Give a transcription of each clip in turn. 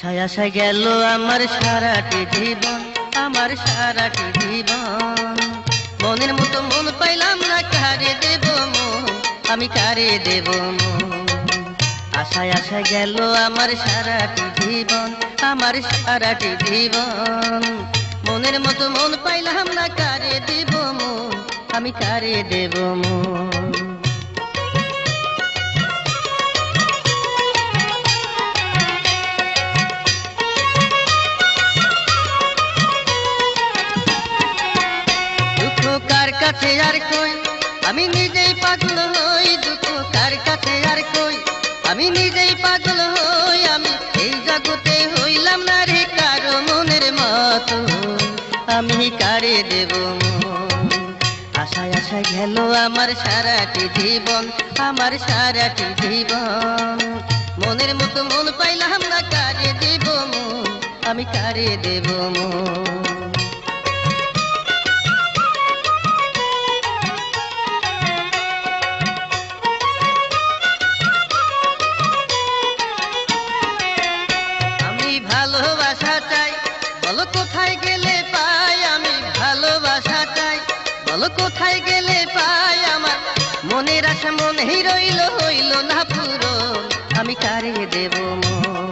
আশায় আশায় গেল আমার সারাটি জীবন, আমার সারাটি জীবন। মনের মতো মন পাইলাম না, কারে দেব মন, আমি কারে দেব মন। আশায় আশায় গেল আমার সারাটি জীবন, আমার সারাটি জীবন। মনের মতো মন পাইলাম না, কারে দেব মন, আমি কারে দেব মন। কার কাছে আর কই আমি নিজেই পাগল হই, দুঃখ কার কাছে আর কই আমি নিজেই পাগল হই। আমি এই জগতে হইলাম না রে কারো মনের মতো, আমি কারে দেব মন। আশায় আশায় গেল আমার সারাটি জীবন, আমার সারাটি জীবন। মনের মতো মন পাইলাম না, কারে দেব মন, আমি কারে দেব মন। ভালোবাসা চাই বলো কোথায় গেলে পাই, আমি ভালোবাসা চাই বলো কোথায় গেলে পাই। আমার মনের আশা মনেই রইল, হইল না পূরণ, আমি কারে দেব মন।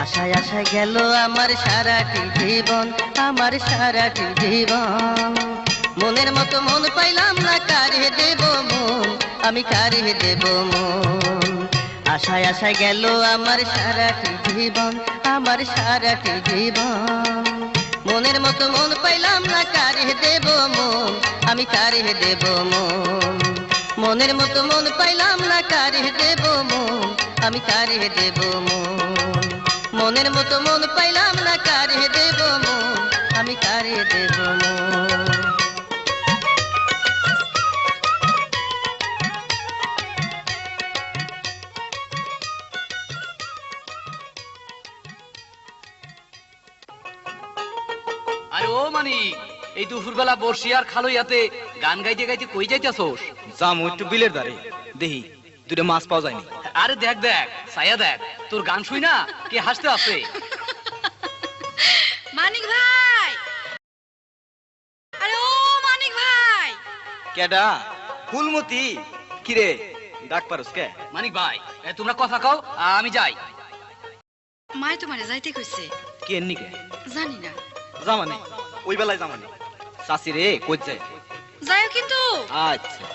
আশায় আশায় গেল আমার সারাটি জীবন, আমার সারাটি জীবন। মনের মতো মন পাইলাম না, কারে দেব মন, আমি কারে দেব মন। আশায় আশায় গেল আমার সারাটি জীবন, আমার সারাটি জীবন। মনের মতো মন পাইলাম না, কারে দেব মন, আমি কারে দেব মন। মনের মতো মন পাইলাম না, কারে দেব মন, আমি কারে দেব মন। মনের মতো মন পাইলাম না, কারে দেব মন, আমি কারে দেব মন। এই দুপুরবেলা বর্ষি আর খালইয়াতে গান গাইতে গাইতে কই যাইতেছোস? যামু একটু বিলের ধারে, দেখি দুটো মাছ পাওয়া যায়নি। আরে দেখ দেখ, ছায়া দেখ, তোর গান শুই না কে হাসতে আছে। মানিক ভাই, আরে ও মানিক ভাই। কেডা? ফুলমতি? কিরে ডাক পারস কে? মানিক ভাই তোমরা কথা কও, আমি যাই। মাই তোমারে যাইতে কইছে। কে নিকে? জানি না। জামানে ওই বেলায় জামানে চাচি রে কই যায়? যাও কিন্তু। আচ্ছা।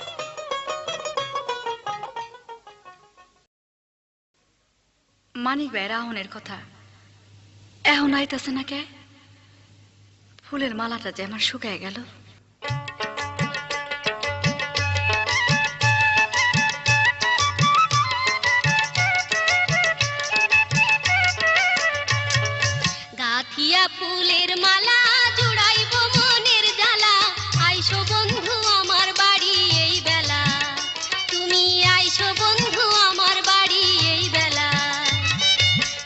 মানিক ভাই রাহনের কথা এখন আইতাছে না কে? ফুলের মালাটা যে আমার শুকায় গেল। গাথিয়া ফুলের মালা জুড়াইব মনের জ্বালা, আইসো বন্ধু আমার বাড়ি এই বেলা, তুমি আইসো বন্ধু আমার বাড়ি এই বেলা।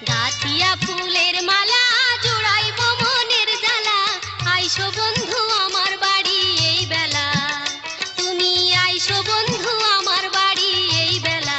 গাথিয়া ফুলের মালা জুড়াইব মনের জ্বালা, আইসো বন্ধু আমার বাড়ি এই বেলা, তুমি আইসো বন্ধু আমার বাড়ি এই বেলা।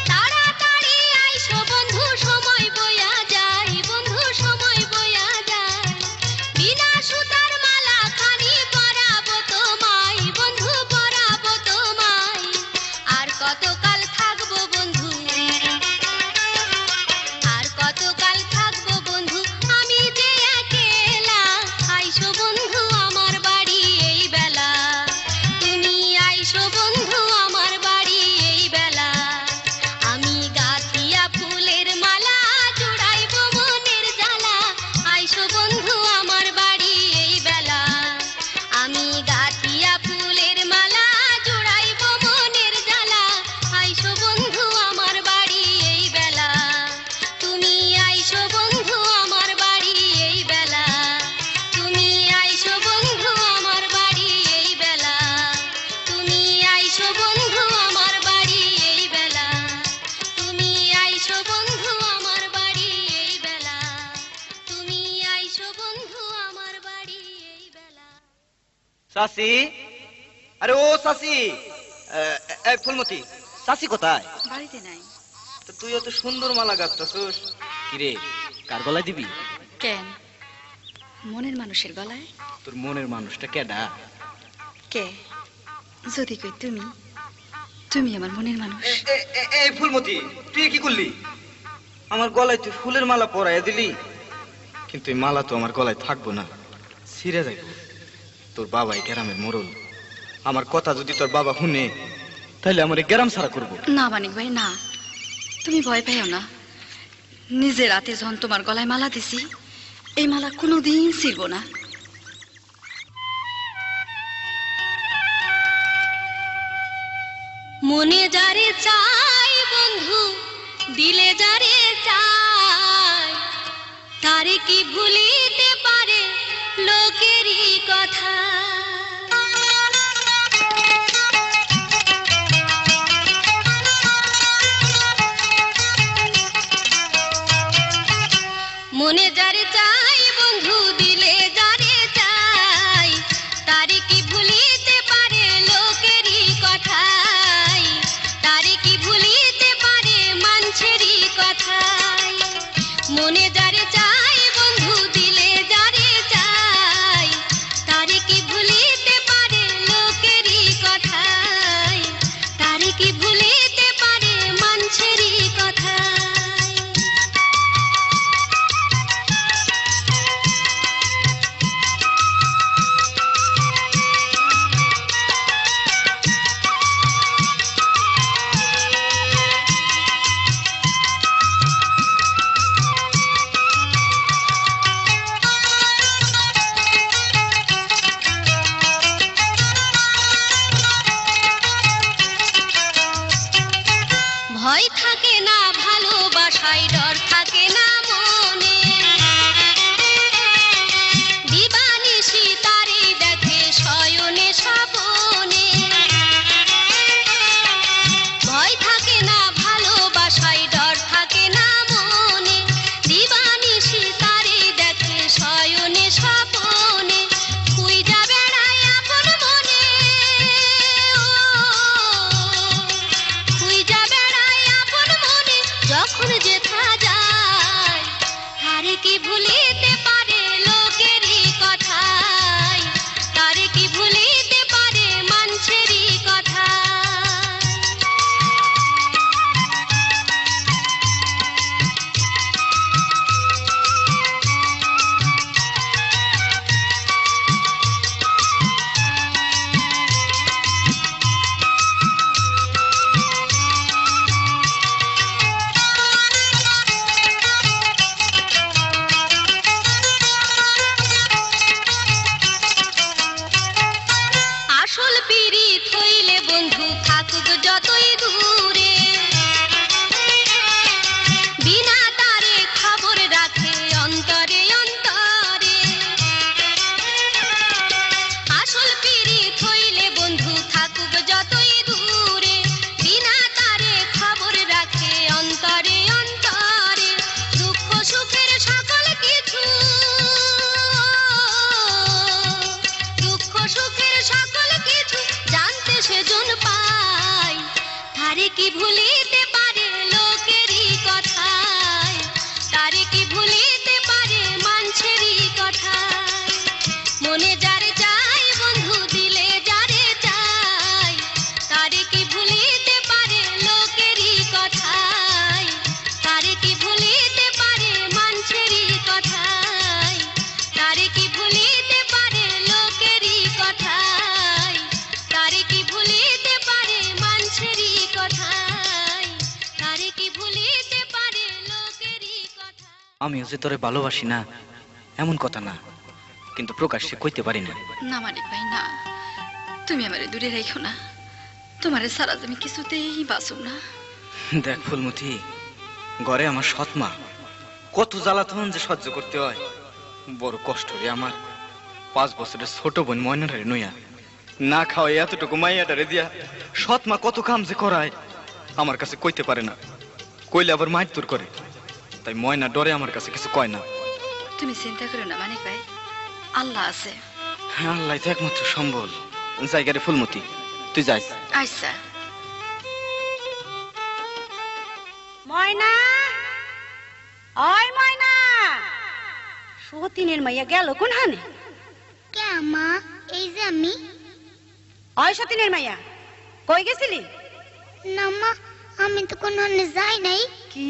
তাড়াতাড়ি চাচি, আরে ও চাচি, এই ফুলমতি, চাচি কোথায়? বাড়িতে নাই। তো তুই এত সুন্দর মালা গাঁথতাছস, কিরে কার গলায় দিবি? কেন, মনের মানুষের গলায়। তোর মনের মানুষটা কেডা? কে যদি কই তুমি, তুমি আমার মনের মানুষ। এই ফুলমতি, তুই কি করলি? আমার গলায় তুই ফুলের মালা পরাইয়া দিলি, কিন্তু এই মালা তো আমার গলায় থাকবো না, ছিঁড়ে যাইব। তোর বাবাই গ্রামের মোড়ল, আমার কথা যদি তোর বাবা শুনে তাহলে আমার এই গ্রাম ছাড়া করবো। না মানিক ভাই না, তুমি ভয় পাইও না। নিজে রাতে যখন তোমার গলায় মালা দিছি, এই মালা কোনোদিন ছিড়ব না। মনে যারে চাই বন্ধু, দিলে যারে চাই, তারে কি ভুলিতে পারে লোকেরই কথা। মনে যারে চাই বন্ধু, দিলে যারে চাই, তারে কি ভুলিতে পারে লোকেরই কথাই, তারে কি ভুলিতে পারে মানুষেরই কথাই। মনে যারে চাই বন্ধু, দিলে যারে চাই, তারে কি ভুলিতে পারে লোকেরই কথাই, তারে কি ভুলিতে পারে মানুষেরই কথাই। ভয় থাকে না ভালোবাসায়, ডর থাকে না মনে, দিবানিশি তারে দেখে শয়নে স্বপনে। ভয় থাকে না ভালোবাসায়, ডর থাকে না মনে, দিবানিশি তারে দেখে শয়নে স্বপনে। খুইজা বেড়ায় আপন মনে, খুইজা বেড়ায় আপন মনে, যখন যেথা যায়, তারে কি ভুলিতে পারে লোকেরই কথাই, তারে কি ভুলিতে পারে মানুষেরই কথা। আসল পিরিত হইলে বন্ধু থাকুক যতই দূরে, বিনা তারে খবর রাখে অন্তরে অন্তরে। আসল পিরিত হইলে বন্ধু থাকুক যতই দূরে, বিনা তারে খবর রাখে অন্তরে অন্তরে। দুঃখ সুখের সকল কিছু, দুঃখ সুখের সকল কিছু জানতে সেজন পায়, তারে কি ভুলিতে পারে লোকেরই কথাই, তারে কি ভুলিতে পারে মানুষেরই কথাই। মনে যারে চাই বন্ধু, দিলে যারে চাই, তারে কি ভুলিতে পারে লোকেরই কথাই, তারে কি ভুলিতে পারে মানুষেরই কথাই, তারে কি ভুলিতে পারে লোকেরই কথাই, তারে কি ভুলিতে পারে মানুষেরই কথাই, তারে কি ভুলিতে পারে লোকেরই কথা। আমিও যে তোরে ভালোবাসি না এমন কথা না, কিন্তু প্রকাশ্যে কইতে পারি না। না মানিক ভাই না, তুমি আমারে দূরে রাখো না। তোমারে সারা আমি কিছুতেই বাঁচব না। দেখ ফুলমতি, ঘরে আমার সৎ মা, কত জ্বালাতন যে সহ্য করতে হয়, বড় কষ্ট রে আমার। 5 বছরের ছোট বোন ময়নাটারে নইয়া না খাওয়াই এতটুকু মাইয়াটারে দিয়া সৎ মা কত কাম যে করায় আমার কাছে কইতে পারে না, কইলে আবার মারধর করে। তাই ময়না ডরে আমার কাছে কিছু কয় না। তুমি চিন্তা করো না মানিক ভাই, আল্লাহ আছে। আল্লাহ তো একমাত্র সম্বল। জায়গারে ফুলমতি, তুই যাইস। আচ্ছা। ময়না, ওই ময়না, সতীনের মাইয়া গেল কোন হানে? কে মা? এই যে আমি। ওই সতীনের মাইয়া, কই গেছিলি? না মা, আমি তো কোনো যাই নাই। কি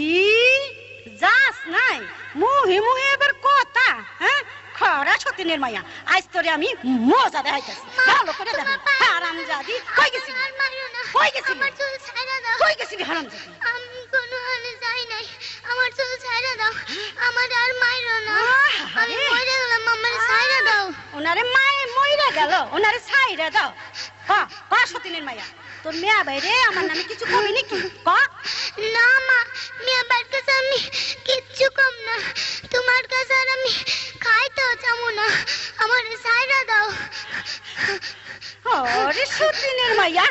যাস নাই? মুহে মুহে এবার কথা, হ্যাঁ? খরা সতীনের মাইয়া, আজ তোরে আমি মজা দেখাইতেছি। ভালো করে দেখ। হারামজাদি, কই গেছিলি? কই গেছিলি? আমার চুল ছাইড়া দাও। কই গেছিলি হারামজাদি? আমি কোনো যাই নাই। আমার চুল ছাইড়া দাও। আমার আর মাইরো না। আমি মরে গেলাম, আমার ছাইড়া দাও। ওনারে মায়ে মইরা গেল, ওনারে ছাইড়া দাও। ক সতীনের মাইয়া, তোর মেয়া বাইরে আমার নামে কিছু কবি নাকি? ক। না মা, মিয়া বাড়ির কাছে আমি কিচ্ছু কম না। তোমার কাছে আর আমি খাইতেও চামু না। আমার ছাইড়া দাও। ওরে সতীনের মাইয়া,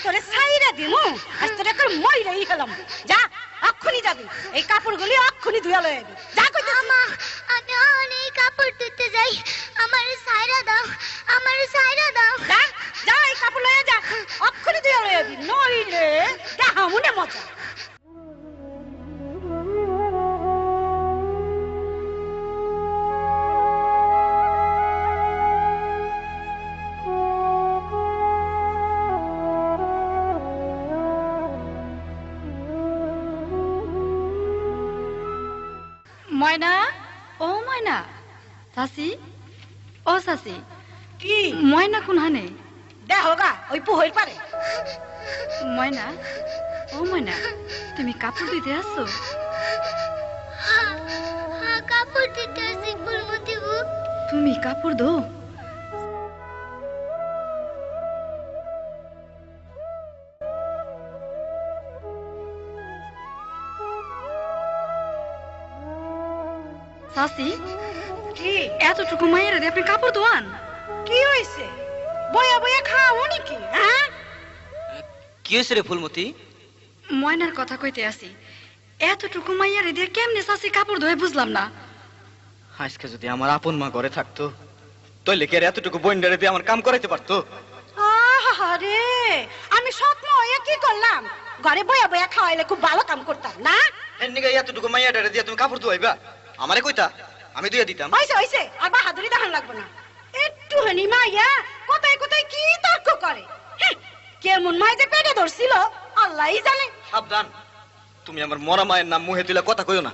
তোরে ছাইড়া দিমু, আজ তোরে একবার মইরাই গেলাম। যা, এক্ষুনি যাবি, এই কাপড়গুলি এক্ষুনি ধুয়া লয়ে যাবি। যা কইতেছি। মা, আমি অনেক কাপড় ধুতে যাই। আমার ছাইড়া দাও। আমার ছাইড়া দাও। যা, যা, এই কাপড় লয়ে যা, এক্ষুনি ধুয়া লয়ে যাবি, নইলে দেখামুনে মজা। ময়না, ও ময়না, চাচি, ও চাচি, কি ময়না কোন হানে? দেখো গা, ওই পুহইর পারে। ময়না, ও ময়না, তুমি কাপড় ধুইতে আসছো? হ্যাঁ, কাপড় দিতে আসি ফুলমতি বউ। তুমি কাপড় ধো? চাচি, কি এতটুকু মায়ের আপনি কাপড় ধোয়ান? কি হইছে? বয়া বয়া খাও নাকি? হ্যাঁ, কি হয়েছে রে ফুলমতি? ময়নার কথা কইতে আসি। এতটুকু মাইয়ারে দিয়ে কেমনে চাচি কাপড় ধোয় বুঝলাম না। আজকে যদি আমার আপন মা ঘরে থাকতো, তাইলে কি আর এতটুকু বইন্ডারে দিয়ে আমার কাম করাইতে পারতো? আরে আমি স্বপ্ন হয়ে কি করলাম? ঘরে বয়া বয়া খাওয়াইলে খুব ভালো কাম করতাম না? এর নিগে এতটুকু মাইয়াটারে দিয়ে তুমি কাপড় ধোয়াইবা? আমারে কইতা, আমি ধুয়ে দিতাম। হইছে হইছে, আর বাহাদুরি দেখান লাগবে না। একটুখানি মাইয়া কোথায় কোথায় কি তর্ক করে। হ্যাঁ, কেমন মাই যে পেটে ধরছিল আল্লাহই জানে। সাবধান, তুমি আমার মরা মায়ের নাম মুহে তুলে কথা কইও না।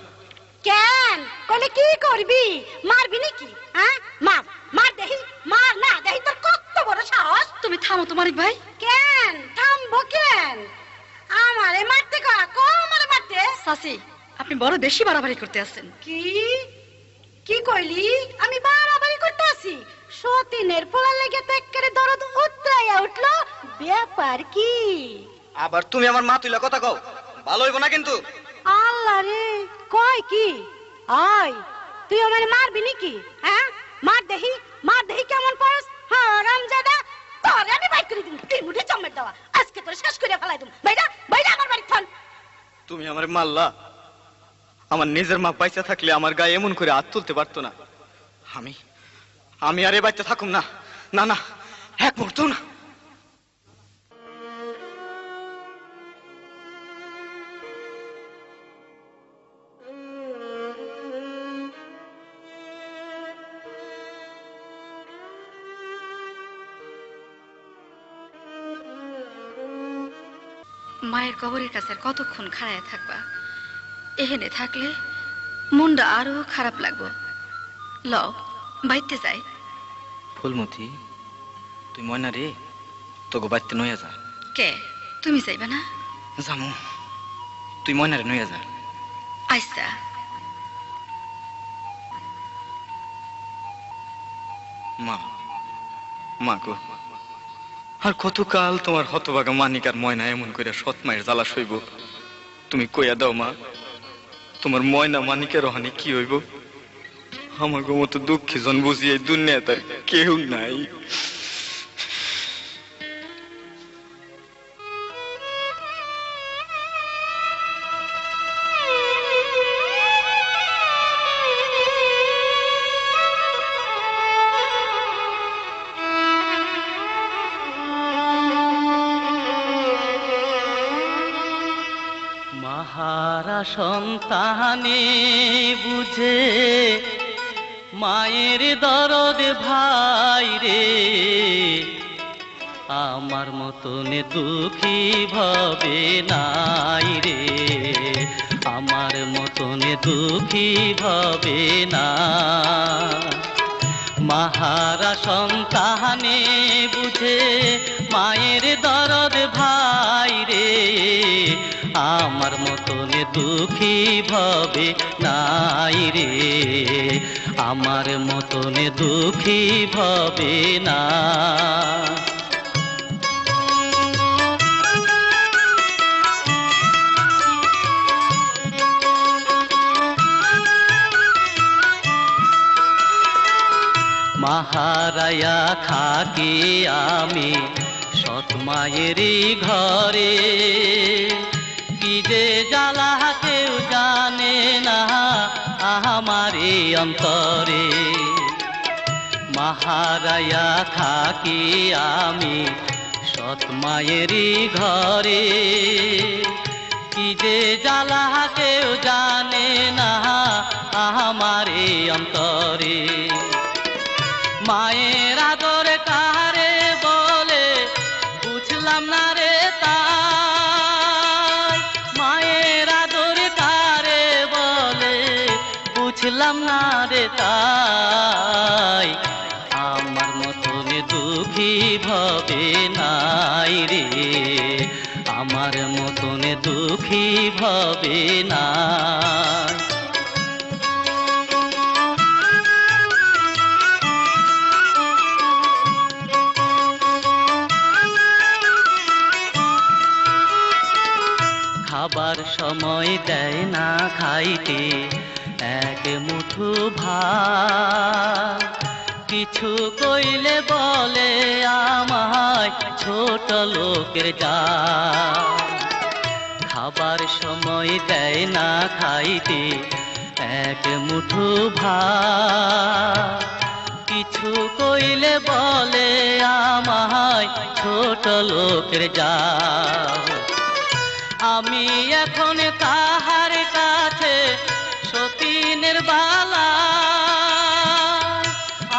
কেন কইলে কি করবি? মারবি নাকি? হ্যাঁ, মার মার দেখি, মার না দেখি তোর কত বড় সাহস। তুমি থামো তো মানিক ভাই। কেন থামবো কেন? আমারে মারতে করা, আমারে মারতে। চাচি, আপনি বড় বেশি বাড়াবাড়ি করতে আছেন। কি কি কইলি? আমি বাড়াবাড়ি করতে আছি? সতীনের পোলা লেগে তো একেবারে দরদ উতরাইয়া উঠলো। ব্যাপার কি? আবার তুমি আমার মা তুইলা কথা কও, ভালো হইব না কিন্তু। আল্লাহ রে, কয় কি? আয়, তুই আমারে মারবি নাকি? হ্যাঁ, মার দেখি, মার দেখি কেমন পারস। হারামজাদা, তোরে আমি বাইর করে দিম। তুই মুঠে চমেট দেওয়া, আজকে তোরে শেষ করে ফেলাই দিম। বাইরা বাইরা আমার বাড়ি থান। তুমি আমার মারলা। আমার নিজের মা বাইচা থাকলে আমার গায়ে এমন করে হাত তুলতে পারতো না। আমি আমি আর এ বাচ্চা থাকুম না। না না, এক মুহূর্ত না। মায়ের কবরের কাছে আর কতক্ষণ খাড়ায় থাকবা? এখানে থাকলে মনটা আরো খারাপ লাগবো। লও, বাইতে যাই। ফুলমতি, তুই ময়না রে, তোকে বাইতে নইয়া যা। কে, তুমি যাইবা না? জামু, তুই ময়নারে নইয়া যা। আচ্ছা। মা, মা গো, আর কতকাল তোমার হতভাগা মানিক আর ময়না এমন করে সৎ মায়ের জ্বালা সইব? তুমি কইয়া দাও মা, তোমার ময়না মানিকের রহানি কি হইব? আমাকে মতো দুঃখী জন বুঝি এই দুনিয়া তার কেউ নাই। মাহারা সন্তানে বুঝে মায়ের দরদ ভাই রে, আমার মতন দুঃখী ভবে নাই রে, আমার মতন দুঃখী ভবে না। মাহারা সন্তানে বুঝে মায়ের দরদ ভাই রে, আমার মতন দুঃখী ভবে নাই রে, আমার মতন দুঃখী ভবে না। মাহারায়া থাকি আমি সৎ মায়েরই ঘরে, কি যে জ্বালা কেউ জানে না আমারে অন্তরে। মাহারায়া থাকি আমি সৎ মায়েরই ঘরে, কি যে জ্বালা কেউ জানে না আমারে অন্তরে। মায়ের আদর কারে বলে বুঝলাম না রে তাই, মায়ের আদর কারে বলে বুঝলাম না রে তাই, আমার মতন দুঃখী ভবে নাই রে, আমার মতন দুঃখী ভবে না। খাবার সময় দেয় না খাইতে এক মুঠো ভাত, কিছু কইলে বলে আমায় ছোট লোকের জাত। খাবার সময় দেয় না খাইতে এক মুঠো ভাত, কিছু কইলে বলে আমায় ছোট লোকের জাত। আমি এখন তাহার কাছে সতীনের বালা,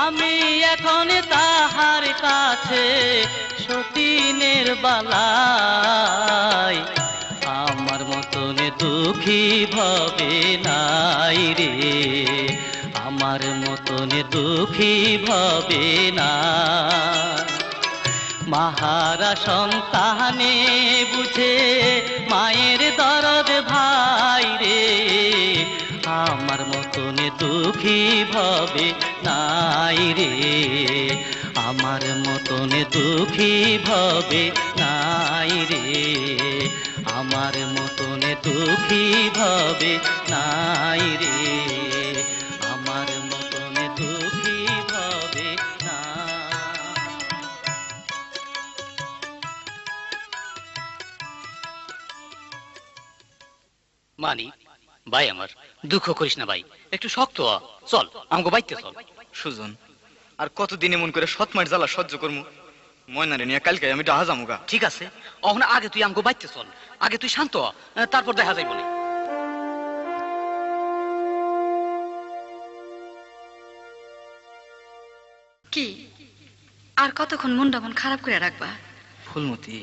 আমি এখন তাহার কাছে সতীনের বালাই, আমার মতন দুঃখী ভবে নাই রে, আমার মতন দুঃখী ভবে না। মাহারা সন্তানে বুঝে মায়ের দরদ ভাই রে, আমার মতন দুঃখী ভবে নাই রে, আমার মতন দুঃখী ভবে নাই রে, আমার মতন দুঃখী ভবে নাই রে, আমার মতন দুঃখী ভবে না। মানি ভাই, আমার দুঃখ করিস না ভাই, একটু শক্ত হ। চল আমাকে বাইতে চল। সুজন, আর কতদিন এমন করে সৎ মায়ের জ্বালা সহ্য করবো? ময়নারে নিয়ে কালকে আমি ডাহা যামুগা। ঠিক আছে, অহনা আগে তুই আমাকে বাইতে চল, আগে তুই শান্ত হ, তারপর দেখা যাইব না। কি আর কতক্ষণ মনটা মন খারাপ করে রাখবা? ফুলমতি,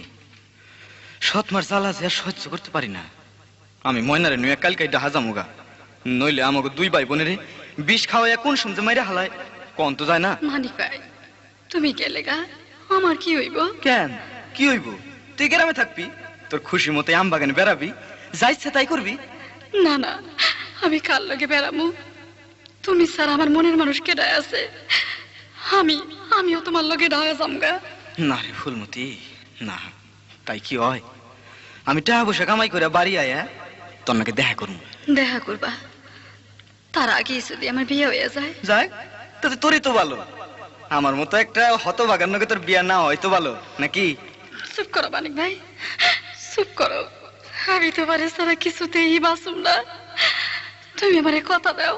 সৎ মার জ্বালা যে আর সহ্য করতে পারি না। আমি ময়নারে নিয়ে কালকে ডাহা যামুগা, নইলে আমাকে দুই ভাই বোনেরে বিষ খাওয়াইয়া কোন শুনতে মাইরা হালায় কোন তো যায় না। মানিক ভাই, তুমি গেলে গা আমার কি হইব? কেন কি হইব? তুই গ্রামে থাকবি, তোর খুশি মতো আম বাগানে বেড়াবি, যা ইচ্ছা তাই করবি। না না, আমি কার লগে বেড়ামু? তুমি স্যার আমার মনের মানুষ কেডায় আছে? আমিও তোমার লগে ডাহা যামগা। না রে ফুলমতি, না, তাই কি হয়? আমি টাকা পয়সা কামাই করে বাড়ি আয়া তোর নাকি দেখা করবো। দেখা করবা? তার আগে যদি আমার বিয়ে হয়ে যায়? যাক, তাতে তোরই তো ভালো। আমার মতো একটা হতভাগার নাকি তোর বিয়া না হয় তো ভালো নাকি? চুপ করো মানিক ভাই, চুপ করো। আমি তোমার ছাড়া কিছুতেই বাঁচুম না। তুমি আমারে কথা দাও,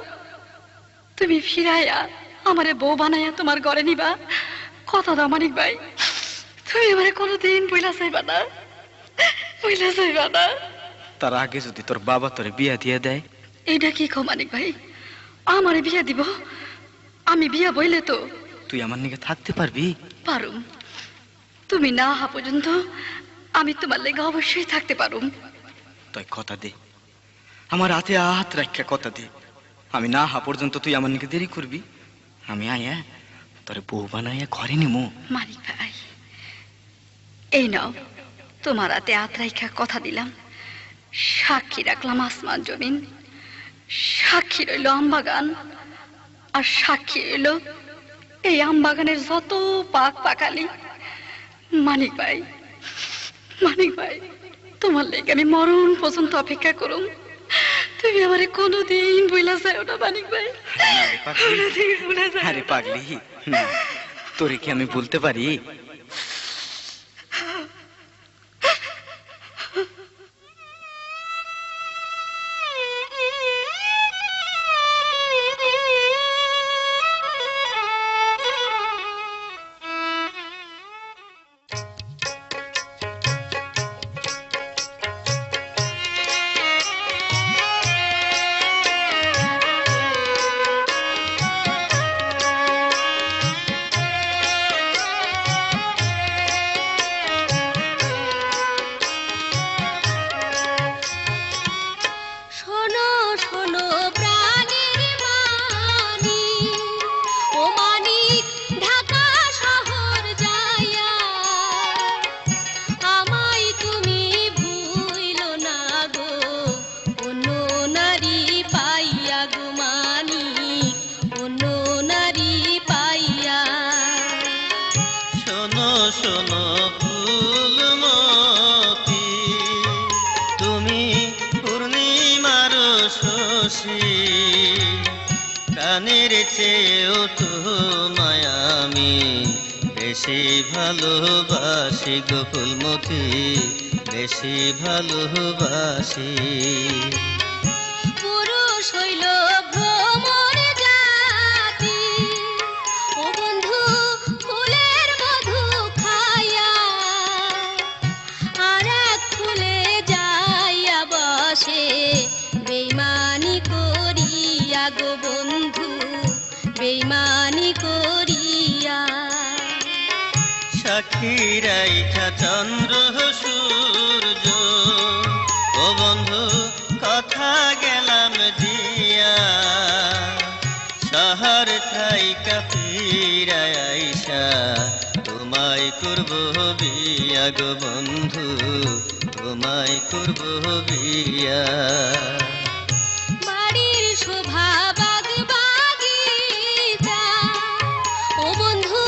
তুমি ফিরাইয়া আমারে বউ বানাইয়া তোমার ঘরে নিবা। কথা দাও মানিক ভাই, তুমি আমারে কোনোদিন বইলা চাইবা না, বইলা চাইবা না। তার আগে যদি তোর বাবা তোরে বিয়া দিয়ে দেয়? এইটা কি কও মানিক ভাই? আমারে বিয়া দিব? আমি বিয়া বইলে তো তুই আমার নিকে থাকতে পারবি? পারুম। তুমি না হা পর্যন্ত আমি তোমার লেগে অবশ্যই থাকতে পারুম। তুই কথা দে, আমার হাতে হাত রাখা কথা দে। আমি না হা পর্যন্ত তুই আমার নিকে দেরি করবি? আমি আয়া তোরে বউ বানাইয়া ঘরে নিমু। মানিক ভাই, এই নাও, তোমার হাতে হাত রাইখা কথা দিলাম। সাক্ষী রাখলাম আসমান জমিন, সাক্ষী রইল আমবাগান, আর সাক্ষী রইল এই আমবাগানের যত পাক পাকালি। মানিক ভাই, মানিক ভাই, তোমার লেগে আমি মরণ পর্যন্ত অপেক্ষা করুম। তুমি আমারে কোনোদিন ভুলা যাও না মানিক ভাই, কোনোদিন ভুলা যাও না। আরে পাগলি, না, তোরে কি আমি বলতে পারি? শোনো শোনো প্রাণের মানি, ও মানিক ঢাকা শহর যাইয়া, আমায় তুমি ভুইলো না গো, অন্য নারী পাইয়া গো মানিক, অন্য নারী পাইয়া। শোনো শোনো ফুলমতি, তুমি পূর্ণিমার শশী, কানের চেয়েও তোমায় আমি বেশি ভালোবাসি গো ফুলমতি, বেশি ভালোবাসি। পুরুষ হইল ভ্রমর জাতি, ও বন্ধু ফুলের মধু খাইয়া, আর এক ফুলে যাইয়া বসে বেইমানি করিয়া গো বন্ধু, বেইমানি করিয়া। সাক্ষী রাইখা চন্দ্র সূর্য, ও বন্ধু কথা গেলাম দিয়া, শহর থাইকা ফিরায় আইসা তোমায় করব বিয়া গো বন্ধু, তোমায় করব বিয়া। বাড়ির শোভা বাগ বাগিচা, ও বন্ধু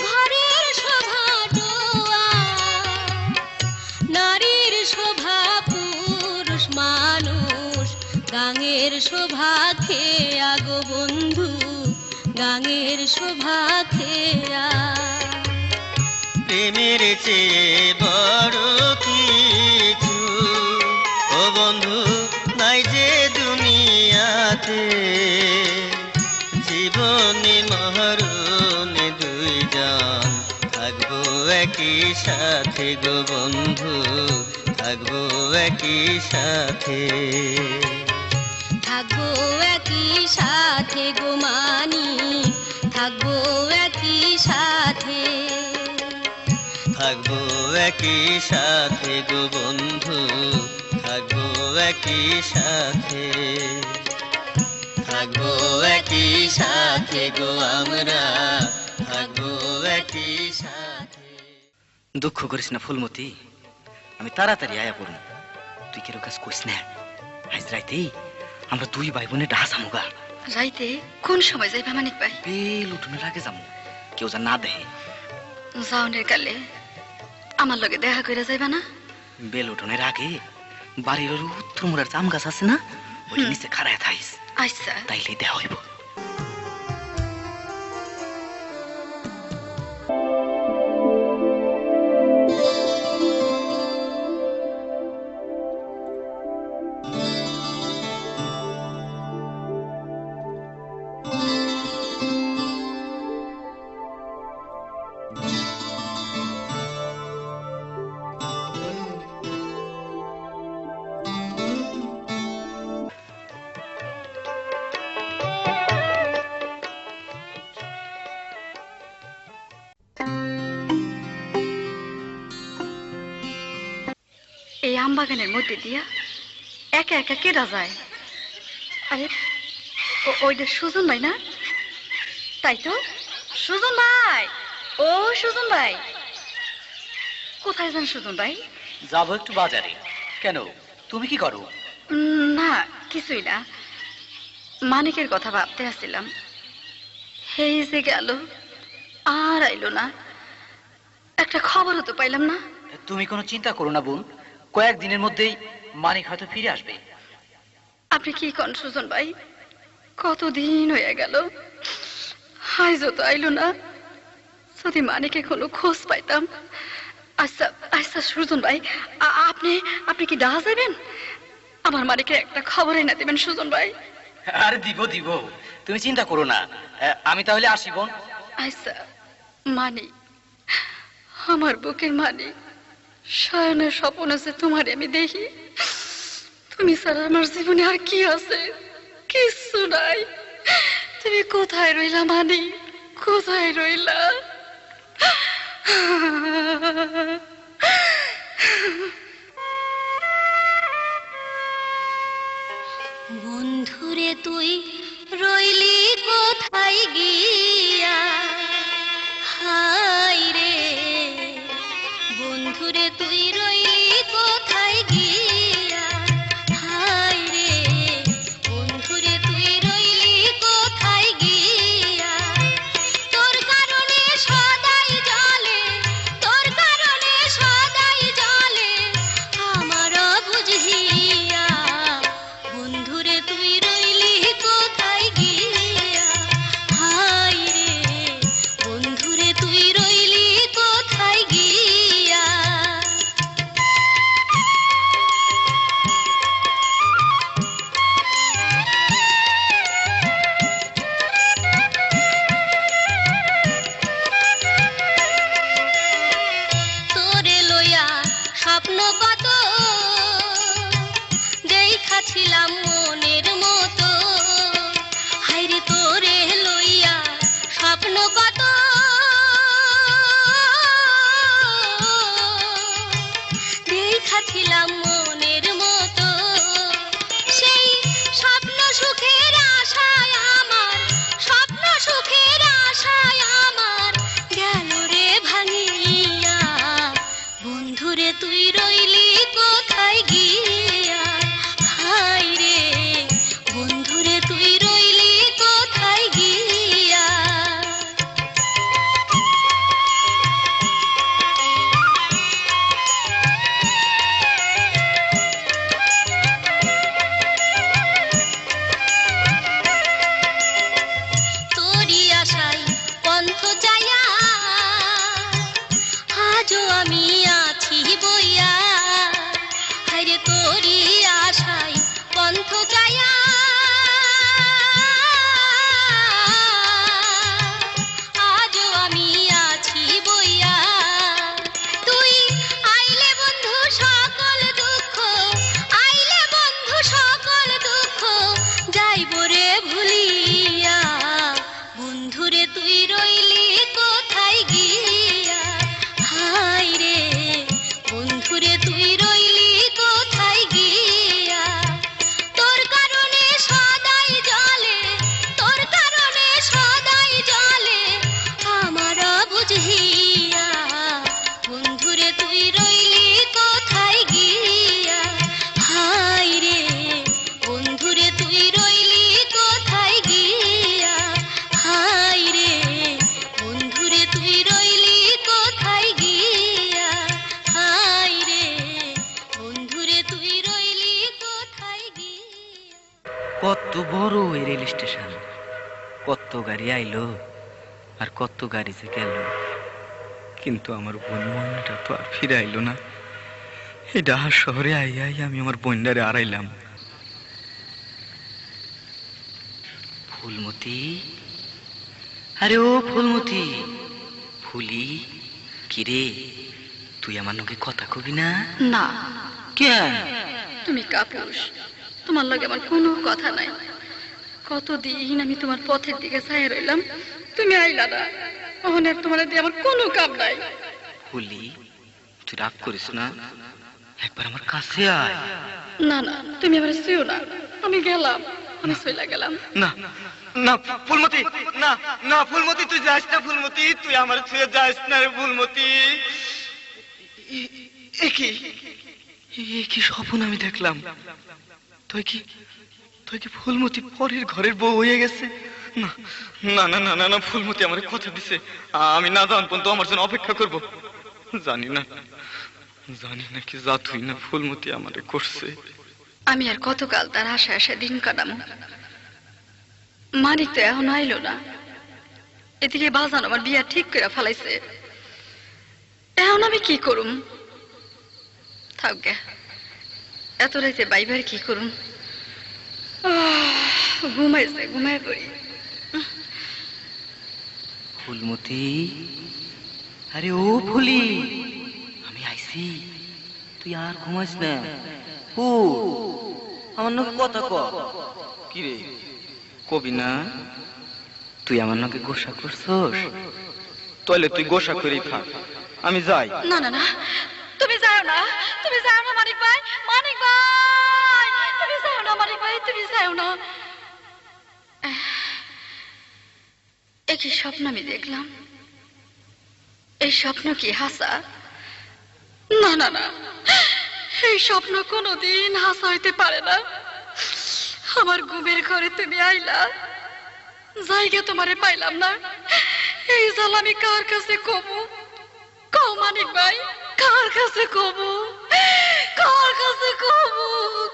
ঘরের শোভা টোয়া, নারীর শোভা পুরুষ মানুষ, গাঙের শোভা খেয়া গো বন্ধু, গাঙের শোভা খেয়া। প্রেমের চেয়ে বড় কিছু, ও বন্ধু নাই যে দুনিয়াতে, জীবনে মরণে দুই জন থাকবো একই সাথে গো বন্ধু, থাকবো একই সাথে। থাকবো একই সাথে গো মানিক, থাকবো একই সাথে। থাকবো একই সাথে গো বন্ধু, থাকবো একই সাথে, থাকবো একই সাথে গো আমরা, থাকবো একই সাথে। দুঃখ করিস না ফুলমতি, আমি তাড়াতাড়ি আয়া পড়ব। তুই কেরো কাজ করিস না, আজ রাইতেই আমরা দুই ভাই বোনে ডাহা যামুগা। রাইতে কোন সময় যাইবা মানিক ভাই? বেল উঠোনের আগে যামু, কেউ যা না দেহে। যাওনের কালে আমার লগে দেখা কইরা যাইবা না? বেল উঠোনের আগে বাড়ির ওই উত্তর মুড়ার জাম গাছ আছে না, ওই নিচে খাড়ায় থাইস, আচ্ছা। তাইলে দেওয়া হইব। বাগানের মধ্যে দিয়া একা একা কেডা যায়? আরে ওইটা সুজন ভাই না? তাই তো, সুজন ভাই, ও সুজন ভাই, কোথায় যান সুজন ভাই? যাবো একটু বাজারে। কেন, তুমি কি করো? না, কিছুই না, মানিকের কথা ভাবতে আসছিলাম। এই যে গেল, আর আইলো না, একটা খবরও তো পাইলাম না। তুমি কোনো চিন্তা করো না বোন, কয়েকদিনের মধ্যেই মানিক হয়তো ফিরে আসবে। আপনি কি কন সুজন ভাই? কতদিন হয়ে গেল, আইজও তো আইলো না। যদি মানিকে কোনো খোঁজ পাইতাম। আচ্ছা আচ্ছা সুজন ভাই, আপনি আপনি কি ডাহা যাবেন? আমার মানিকে একটা খবর এনে দেবেন সুজন ভাই। আরে দিব দিব, তুমি চিন্তা করো না। আমি তাহলে আসি বোন। আচ্ছা, মানি, আমার বুকের মানি, শয়নের স্বপ্ন আছে তোমার আমি দেখি। তুমি ছাড়া আমার জীবনে আর কি আছে? কিচ্ছু নাই। তুমি কোথায় রইলা মানি, কোথায় রইলা? বন্ধুরে তুই রইলি কোথায় গিয়া, হায় রে বন্ধুরে তুই রইলি কোথায় গিয়া, হায় রে বন্ধুরে তুই রইলি কোথায় গিয়া। তোর কারণে সদাই জলে, তোর কারণে সদাই জলে আমার বুঝিয়া। বন্ধুরে তুই রইলি কোথায় গিয়া, হায় রে বন্ধুরে তুই রইলি কোথায় গিয়া। তোরে লইয়া স্বপ্ন কত দেখাছিলাম মনের মতো, হায়রে তোরে লইয়া স্বপ্ন কত দেখাছিলাম মনের মতো। সেই স্বপ্ন সুখের আশায় আমার, স্বপ্ন সুখের আশায় আমার গেল রে ভাঙিয়া। বন্ধুরে তুই রইলি কোথায় গিয়া, হায় রে বন্ধুরে তুই রইলি কোথায় গিয়া। তোরি আশায় পন্থ যায়া আজও আমি আছি বইয়া, হায়রে তোরি আশায় পন্থ যায়া আজও আমি আছি বইয়া। তুই আইলে বন্ধু সকল দুঃখ, আইলে বন্ধু সকল দুঃখ যাইব রে ভুলিয়া। বন্ধুরে তুই রইলি কোথায় গিয়া, হায় রে বন্ধুরে তুই রইলি কোথায় গিয়া। তোর কারণে সদাই জলে, তোর কারণে সদাই জলে আমার বুঝিয়া। বন্ধুরে তুই রইলি কোথায় গিয়া, হায় রে বন্ধুরে তুই রইলি কোথায় গিয়া, হায় রে বন্ধুরে তুই রইলি কোথায় গিয়া, হায় রে বন্ধুরে তুই রইলি কোথায় গিয়া। কত বড় এই রেল স্টেশন, কত গাড়ি আইলো আর কত গাড়ি যে গেল, কিন্তু আমার বোন মনটা তো আর ফিরে আইলো না। এই ডাহার শহরে আই আই আমি আমার বোনটারে হারাইলাম। ফুলমতি, আরে ও ফুলমতি, ফুলি, কিরে তুই আমার লগে কথা কবি না? না, কেন? তুমি কাপুরুষ, তোমার লগে আমার কোনো কথা নাই। কতদিন আমি তোমার পথের দিকে চাই রইলাম, তুমি আইলা না। ওখানে তোমার দিয়ে আমার কোনো কাম নাই। ফুলি, তুই রাগ করিস না, একবার আমার কাছে আয়। না না, তুমি আমার শুও না, আমি গেলাম, আমি চলে গেলাম। না না ফুলমতি, না না ফুলমতি, তুই যাস না ফুলমতি, তুই আমার ছুঁয়ে যাস না রে ফুলমতি। কি স্বপ্ন আমি দেখলাম? তুই কি ফুলমতি পরের ঘরের বউ হয়ে গেছে? না না না না না না, ফুলমতি আমার কথা দিছে, আমি না জান পর্যন্ত আমার জন্য অপেক্ষা করব। জানি না কি যা তুই না ফুলমতি আমারে করছে। আমি আর কতকাল তার আশা আশা দিন কাটাম। মানিক তো এখন আইলো না, এদিকে বাজান আমার বিয়া ঠিক করে ফেলাইছে। এখন আমি কি করুম? থাক গে, এত রাইতে বাইবার কি করুম? ঘুমাইছে, ঘুমাই পড়ি। ফুলমতি, আরে ও ফুলি, আমি আইছি, তুই আর ঘুমাইস না। ও আমার নাকি কথা ক। কি রে কবি না? তুই আমার নাকি গোসা করছস? তাহলে তুই গোসা করেই থাক, আমি যাই। না না না, তুমি যাও না, তুমি যাও না মানিক ভাই, মানিক ভাই, তুমি যাও না মানিক ভাই, তুমি যাও না। একই স্বপ্ন আমি দেখলাম, এই স্বপ্ন কি হাসা? না না না, এই স্বপ্ন কোনোদিন হাসা হইতে পারে না। আমার ঘুমের ঘরে তুমি আইলা, জায়গা তোমারে পাইলাম না, এই জাল আমি কার কাছে কমু? কও মানিক ভাই, কার কাছে কমু? কার কাছে কমু?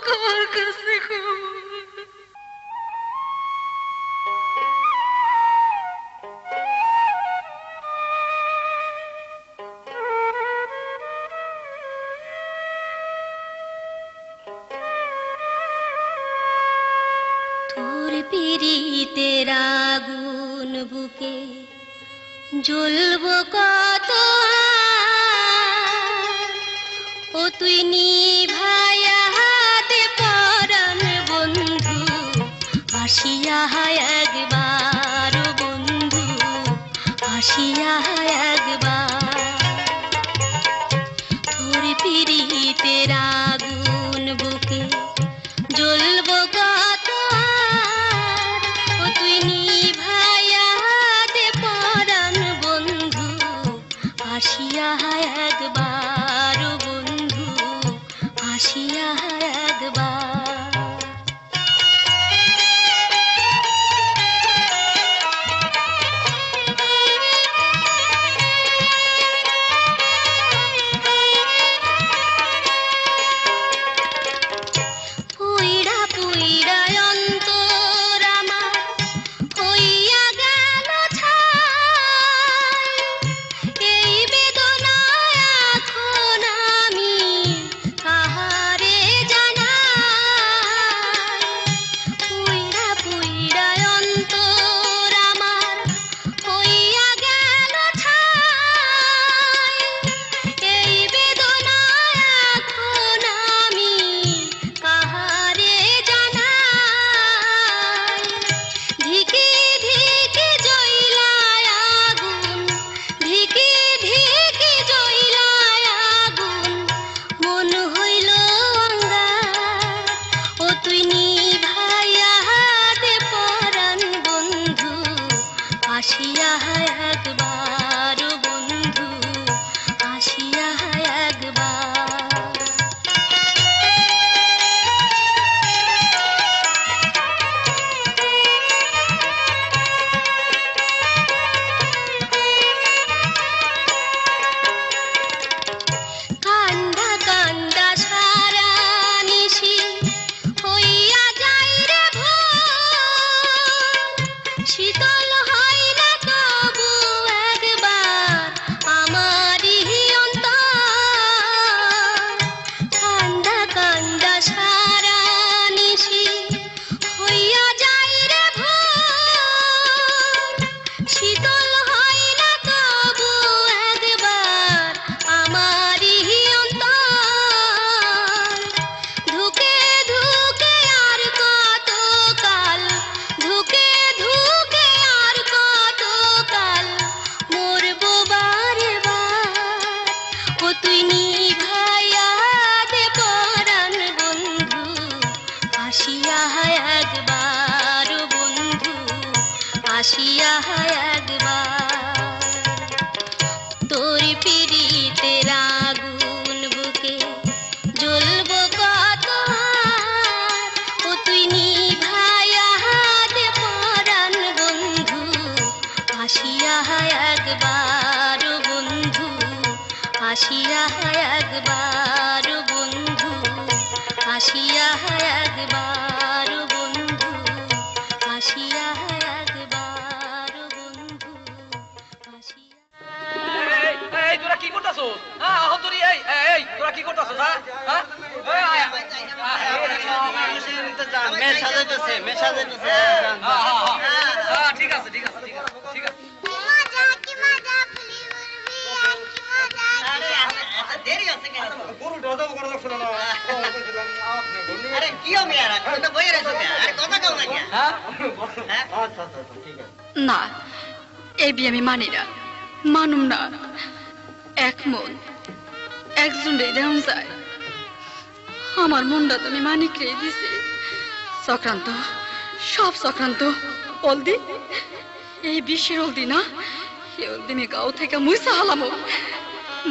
কার কাছে কমু? তোর পিরিতের আগুন বুকে জ্বলবো কত আর, ও তুই নিভায়া হাতে পরাণ বন্ধু, আসিয়া একবার বন্ধু, আসিয়া একবার। তোর পিরিতের আগুন বুকে জ্বলবো কত আর, ও তুই নিভায়া দে পরাণ বন্ধু, আসিয়া একবার বন্ধু, আসিয়া একবার। পুইড়া পুইড়া অন্তর আমার হইয়া গেল ছাই, এই বেদনা এখন একবার বন্ধু আসিয়া একবার তোর পিরিতের আগুন বুকে জ্বলব কত ও তুই নিভাইয়া দে পরাণ বন্ধু আসিয়া একবার বন্ধু আসিয়া একবার বন্ধু আসিয়া একবার বন্ধু আসিয়া একবার বন্ধু আসিয়া এই তোরা কি করতাছো? হ্যাঁ এখন তোর এই তোরা কি করতাছো? মেয়ে সাজাইতেছে মেয়ে সাজাইতেছে ঠিক আছে ঠিক আছে ঠিক আছে ঠিক আছে দেরি আছে কেন আরে কি হবে আর তো বইয়ে রেছো আরে কথা কও না কেন হ্যাঁ আচ্ছা ঠিক আছে না, এই বিয়ে আমি মানি না, মানুম না। এক মন একজন রে দেন যায়, আমার মনটা তুমি মানিক রে দিছি। চক্রান্ত, সব চক্রান্ত। অলদি, এই বিশ্বের অলদি না, এই অলদি আমি গাঁও থেকে মুইসা হালামো।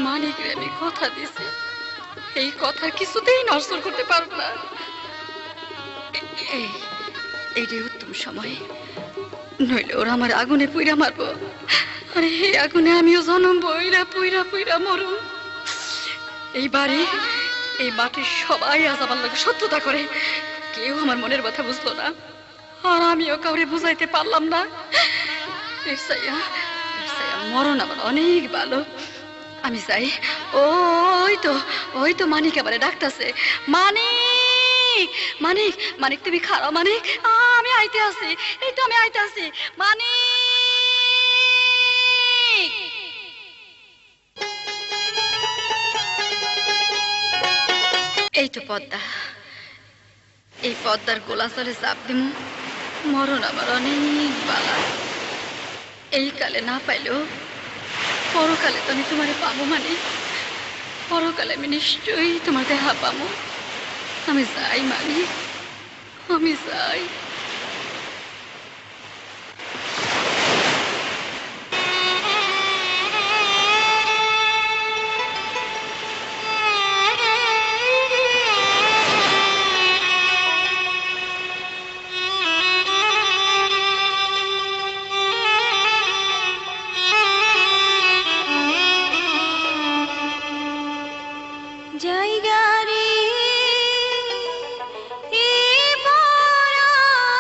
মানিক রে আমি কথা দিছি, এই কথা কিছুতেই নষ্ট করতে পারবো না। এইটাই উত্তম সময়, নইলে ওরা আমার আগুনে পুইরা মারবো। আরে এই আগুনে আমিও জনম বইরা পুইরা পুইরা মরুম। এই বাড়ি, এই মাটির সবাই আজ আমার লোক শত্রুতা করে, কেউ আমার মনের কথা বুঝলো না, আর আমিও কাউরে বুঝাইতে পারলাম না। মরণ আমার অনেক ভালো। আমি চাই, ওই তো মানিক আবার ডাকতেছে। মানিক, মানিক, মানিক তুমি খারাপ। মানিক, আমি আইতে আছি, এই তো আমি আইতে আছি। মানিক, এই তো পদ্মা, এই পদ্মার গোলাচলে চাপ দিমু। মরণ আমার অনেক বালা। এই কালে না পাইলেও পরকালে তো আমি তোমারে পাবো। মানে পরকালে আমি নিশ্চয়ই তোমার দেখা পাবো। আমি যাই মানিক, আমি যাই। জায়গা রে এ পরাণ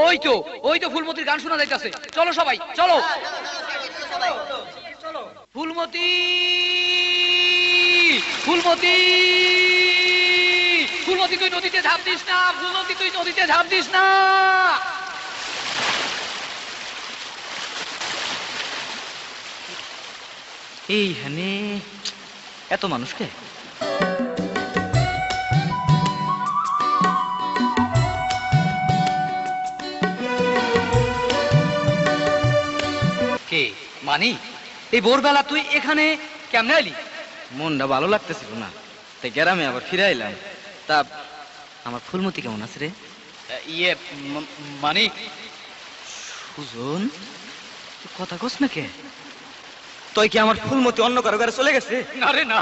ওই তো ফুলমতির গান শোনা যাইতাছে, চলো সবাই চলো। ফুলমতি, ফুলমতি, ফুলমতি তুই নদীতে ঝাঁপ দিস না, ফুলমতি তুই নদীতে ঝাঁপ দিস না। এইখানে এত মানুষকে কে মানি? এই ভোরবেলা তুই এখানে কেমনে এলি? মনটা ভালো লাগতেছিল না, তাই গ্রামে আবার ফিরে এলাম। তা আমার ফুলমতি কেমন আছে রে? ইয়ে মানি, সুজন, তুই কথা কস না কে? তুই কি আমার ফুলমতি অন্য কারো ঘরে চলে গেছে? না রে না,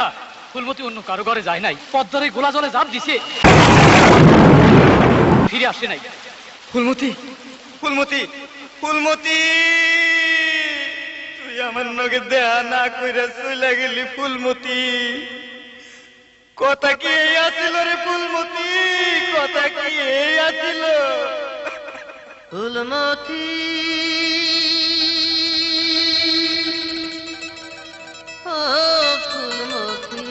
ফুলমতি অন্য কারো ঘরে যায় নাই, পদ্মারে গোলা জলে ঝাঁপ দিছে, ফিরে আসে নাই। ফুলমতি, ফুলমতি, ফুলমতি, তুই আমার নগে দেয়া না কইরা চলে গেলি ফুলমতি। কথা কি এই আছিল রে ফুলমতি, কথা কি এই আছিল? ফুলমতি, ও ফুলমতি,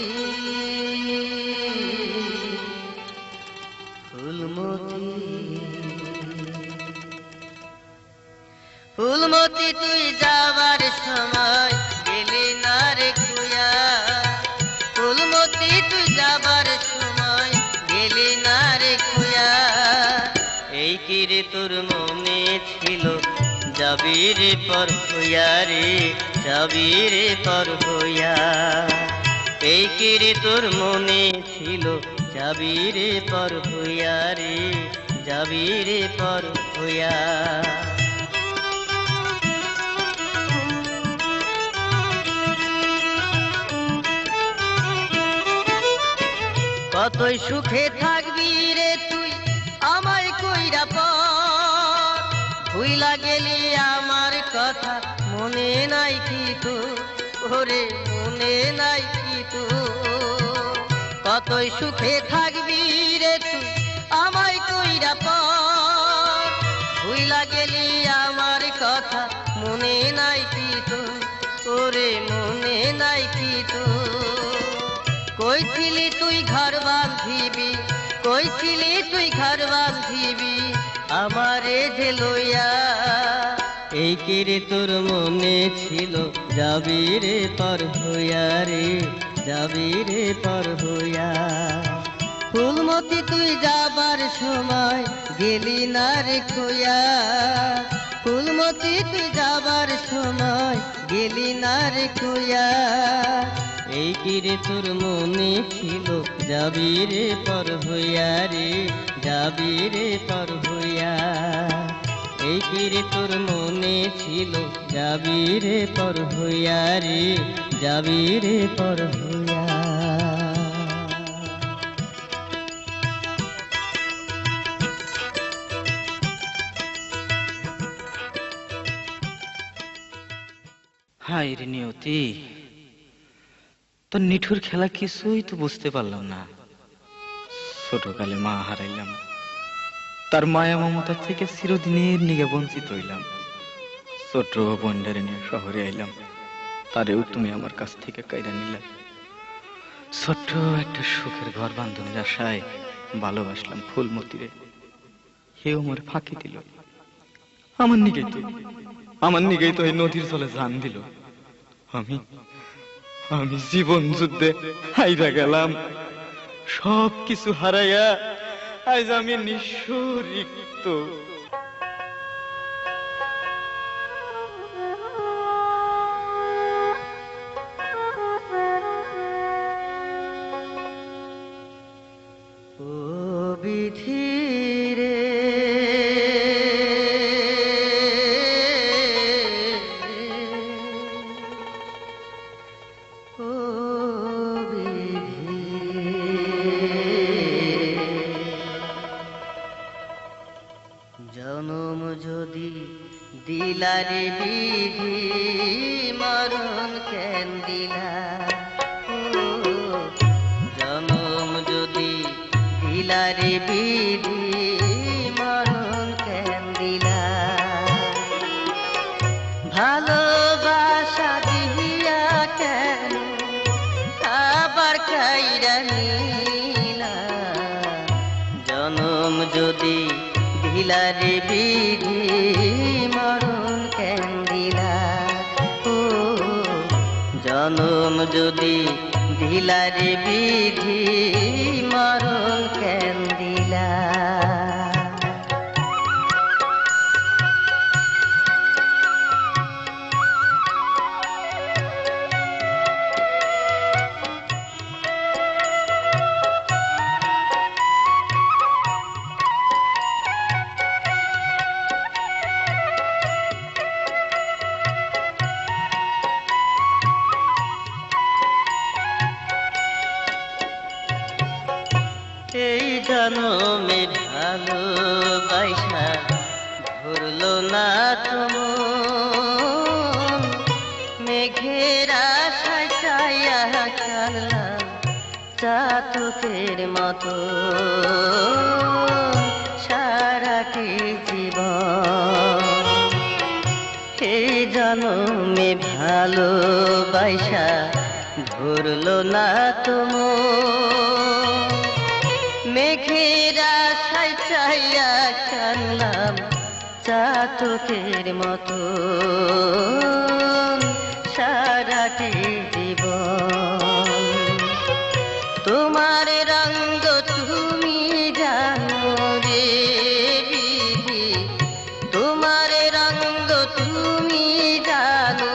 ফুলমতি, ফুলমতি তুই যাবার সময় গেলি না রে কুয়া, ফুলমতি তুই যাবার সময় গেলি না রে কুয়া, এই কি রে তোর মনে ছিল যাবি রে পর হইয়া রে, যাবি রে পর হইয়া, এই কি রে তোর মনে ছিল যাবি রে পর হইয়া রে, যাবি রে পর হইয়া। কতই সুখে থাকবি রে তুই আমায় কইরা পর, ভুইলা গেলি আমার কথা মনে নাই কি তো, ওরে মনে নাই কি তো, কতই সুখে থাকবি রে তুই আমায় কইরা পর, ভুইলা গেলি আমার কথা মনে নাই কি তো, ওরে মনে নাই কি তো, কইছিলি তুই ঘর বাঁধিবি, কইছিলি তুই ঘর বাঁধিবি আমারে যে লইয়া, এই কি রে তোর মনে ছিল যাবি রে পর হইয়া রে, যাবি রে পর হইয়া, ফুলমতি তুই যাবার সময় গেলি না রে কইয়া, ফুলমতি তুই যাবার সময় গেলি না রে কইয়া, এই কি রে তোর মনে ছিল যাবি রে পর হইয়া রে, যাবি রে পর হইয়া, এই কি রে তোর মনে ছিল যাবি রে পর হইয়া রে, যাবি রে পর হইয়া। হায় রে নিয়তি, তোর নিঠুর খেলা কিছুই তো বুঝতে পারলাম না। ছোটকালে মা হারাইলাম, তার মায়া মমতার থেকে চিরদিনের নিগে বঞ্চিত হইলাম। ছোট বন্ডারে নিয়ে শহরে আইলাম, তারেও তুমি আমার কাছ থেকে কাইরা নিলাম। ছোট্ট একটা সুখের ঘর বান্ধবীর আশায় ভালোবাসলাম ফুলমতিরে, হেও আমার ফাঁকি দিল। আমার নিগেই তো এই নদীর জলে জান দিল। আমি জীবন যুদ্ধে হাইরা গেলাম, সব কিছু হারাইয়া আজ আমি নিঃস্ব রিক্ত। ও বিধি রে, ও বিধি, জনম যদি দিলারে বিধি, মরণ কেন দিলা, ও জনম যদি দিলারে বিধি, মরণ কেন দিলা। ভালোবাসা দিয়া কেন আবার কাইরা নিলা জনম যদি দিলারে বিধি মরণ কেন দিলা ও জনম যদি দিলারে বিধি মরণ কেন দিলা এই জনমে ভালোবাসা ধরলো না তোমার মেঘের আশায় চাইয়া কানলাম চাতকের মতো সারাটি জীবন এই জনমে ভালোবাসা ধরলো না তোমার মেঘের আশায় চাইয়া কানলাম চাতকের মতো সারাটি জীবন তোমার রঙ্গ তুমি জানো রে বিধি তোমার রঙ্গ তুমি জানো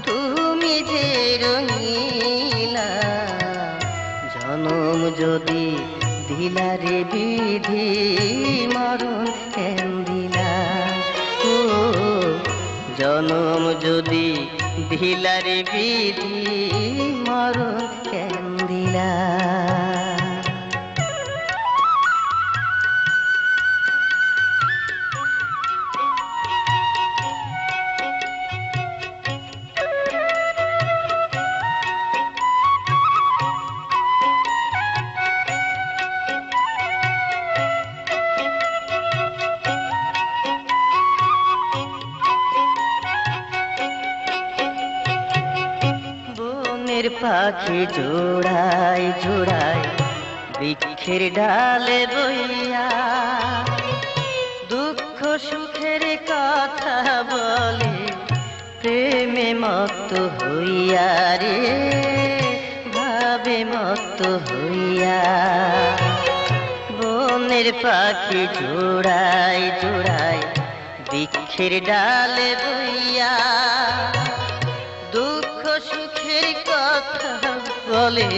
তুমি যে রঙিলা জনম যদি দিলারে বিধি মরণ কেন দিলা ও জনম যদি দিলারে বিধি মরণ কেন দিলা পাখি জোড়ায় জোড়ায় বৃক্ষের ডালে বইয়া দুঃখ সুখের কথা বলে প্রেমে মত্ত হইয়া রে ভাবে মত্ত হইয়া বনের পাখি জোড়ায় জোড়ায় বৃক্ষের ডালে বইয়া দুঃখ সুখের কথা বলে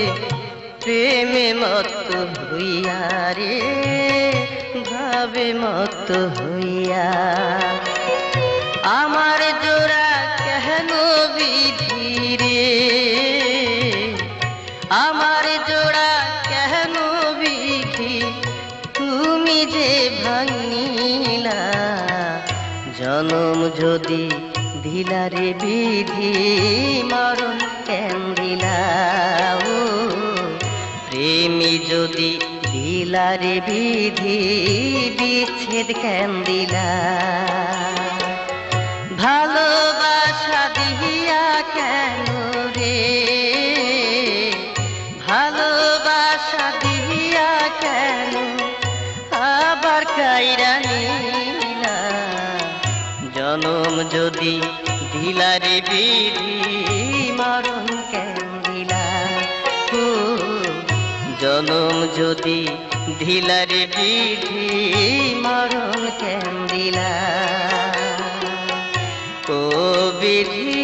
প্রেমে মত্ত হইয়া রে ভাবে মত্ত হইয়া আমার জোড়া কেন বিধি রে আমার জোড়া কেন বিধি তুমি যে ভাঙিলা জনম যদি দিলারে বিধি মরণ কেন দিলা ও প্রেমী যদি দিলারে বিধি বিচ্ছেদ কেন দিলা ভালোবাসা দিয়া কেন রে ভালোবাসা দিয়া কেন আবার কাইরা নিলা জনম যদি দিলারে বিধি মরণ কেন দিলা ও জনম যদি দিলারে বিধি মরণ কেন দিলা ও বিধি